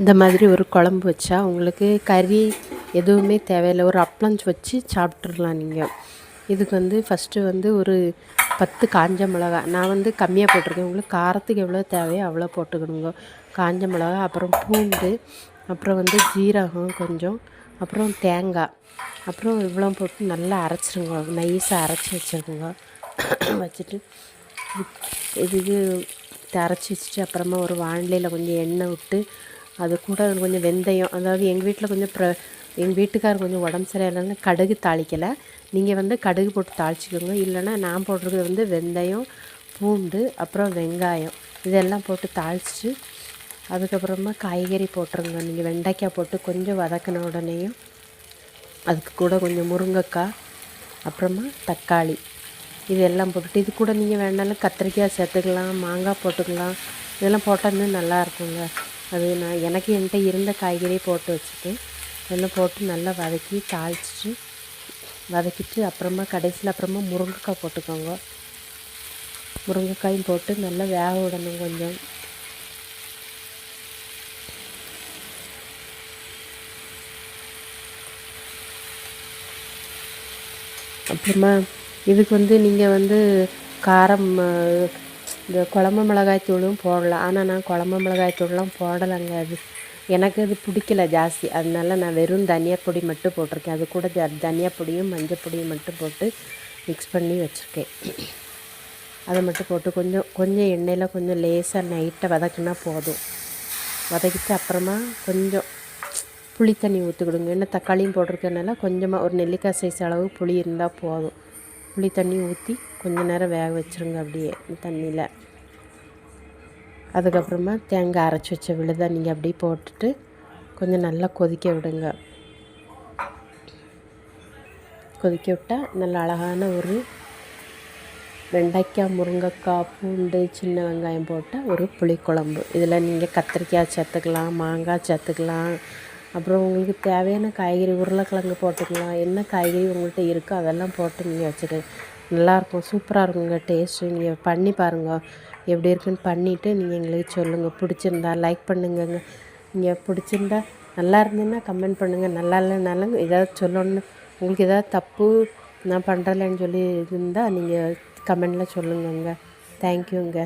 இந்த மாதிரி ஒரு குழம்பு வச்சா உங்களுக்கு கறி எதுவுமே தேவையில்லை. ஒரு அப்பளம் வச்சு சாப்பிட்றலாம் நீங்கள். இதுக்கு ஃபஸ்ட்டு ஒரு 10 காஞ்ச மிளகா, நான் கம்மியாக போட்டிருக்கேன். உங்களுக்கு காரத்துக்கு எவ்வளோ தேவையோ அவ்வளோ போட்டுக்கணுங்க. காஞ்ச மிளகா, அப்புறம் பூண்டு, அப்புறம் ஜீரகம் கொஞ்சம், அப்புறம் தேங்காய், அப்புறம் இவ்வளோ போட்டு நல்லா அரைச்சிருங்க. நைஸாக அரைச்சி வச்சுருக்குங்க. வச்சுட்டு இதுக்கு அரைச்சி வச்சுட்டு அப்புறமா ஒரு வானிலையில் கொஞ்சம் எண்ணெய் விட்டு அது கூட கொஞ்சம் வெந்தயம், அதாவது எங்கள் வீட்டில் எங்கள் வீட்டுக்காரர் கொஞ்சம் உடம்பு சரியில்லைன்னா கடுகு தாளிக்கலை. நீங்கள் கடுகு போட்டு தாளிச்சிக்கோங்க. இல்லைன்னா நான் போடுறது வெந்தயம், பூண்டு, அப்புறம் வெங்காயம் இதெல்லாம் போட்டு தாளிச்சிட்டு அதுக்கப்புறமா காய்கறி போட்டுருங்க. நீங்கள் வெண்டைக்காய் போட்டு கொஞ்சம் வதக்கின உடனேயும் அதுக்கு கூட கொஞ்சம் முருங்கைக்காய், அப்புறமா தக்காளி இதெல்லாம் போட்டுட்டு இது கூட நீங்கள் வேணாலும் கத்திரிக்காய் சேர்த்துக்கலாம், மாங்காய் போட்டுக்கலாம். இதெல்லாம் போட்டால் இன்னும் நல்லா இருக்குங்க. அது எனக்கு என்கிட்ட இருந்த காய்கறியை போட்டு வச்சுட்டேன். இதெல்லாம் போட்டு நல்லா வதக்கிட்டு அப்புறமா கடைசியில் அப்புறமா முருங்கைக்காய் போட்டுக்கோங்க. முருங்கைக்காயும் போட்டு நல்லா வேக விடணும் கொஞ்சம். அப்புறமா இதுக்கு நீங்கள் காரம் இந்த குழம்பு மிளகாய் தூளும் போடலாம். ஆனால் நான் குழம்பு மிளகாய் தூள்லாம் போடலைங்க. எனக்கு அது பிடிக்கல ஜாஸ்தி. அதனால நான் வெறும் தனியா பொடி மட்டும் போட்டிருக்கேன். அது கூட தனியா பொடியும் மஞ்சள் பொடியும் மட்டும் போட்டு மிக்ஸ் பண்ணி வச்சுருக்கேன். அதை மட்டும் போட்டு கொஞ்சம் எண்ணெயில் கொஞ்சம் லேசாக நைட்டாக வதக்குனா போதும். வதக்கிட்டு அப்புறமா கொஞ்சம் புளி தண்ணி ஊற்றிக்கிடுங்க. ஏன்னா தக்காளியும் போட்டிருக்கனால கொஞ்சமாக ஒரு நெல்லிக்காய் சைஸ் அளவு புளி இருந்தால் போதும். புளி தண்ணி ஊற்றி கொஞ்சம் நேரம் வேக வச்சுருங்க அப்படியே தண்ணியில். அதுக்கப்புறமா தேங்காய் அரைச்சி வச்ச விழுதை நீங்கள் அப்படியே போட்டுட்டு கொஞ்சம் நல்லா கொதிக்க விடுங்க. கொதிக்க விட்டால் நல்ல அழகான ஒரு வெண்டைக்காய், முருங்கைக்காய், பூண்டு, சின்ன வெங்காயம் போட்ட ஒரு புளிக்குழம்பு. இதில் நீங்கள் கத்திரிக்காய் சேர்த்துக்கலாம், மாங்காய் சேர்த்துக்கலாம், அப்புறம் உங்களுக்கு தேவையான காய்கறி உருளைக்கிழங்கு போட்டுக்கலாம். என்ன காய்கறி உங்கள்கிட்ட இருக்கோ அதெல்லாம் போட்டு நீங்கள் வச்சுக்கலாம். நல்லாயிருக்கும், சூப்பராக இருக்குங்க டேஸ்ட்டு. நீங்கள் பண்ணி பாருங்கள், எப்படி இருக்குன்னு பண்ணிவிட்டு நீங்கள் எங்களுக்கு சொல்லுங்கள். பிடிச்சிருந்தா லைக் பண்ணுங்கங்க. நீங்கள் பிடிச்சிருந்தா நல்லா இருந்ததுன்னா கமெண்ட் பண்ணுங்கள். நல்லா இல்லைனாலும் ஏதாவது சொல்லணுன்னு உங்களுக்கு ஏதாவது தப்பு நான் பண்ணுறலன்னு சொல்லி இருந்தால் நீங்கள் கமெண்டில் சொல்லுங்கங்க. தேங்க்யூங்க.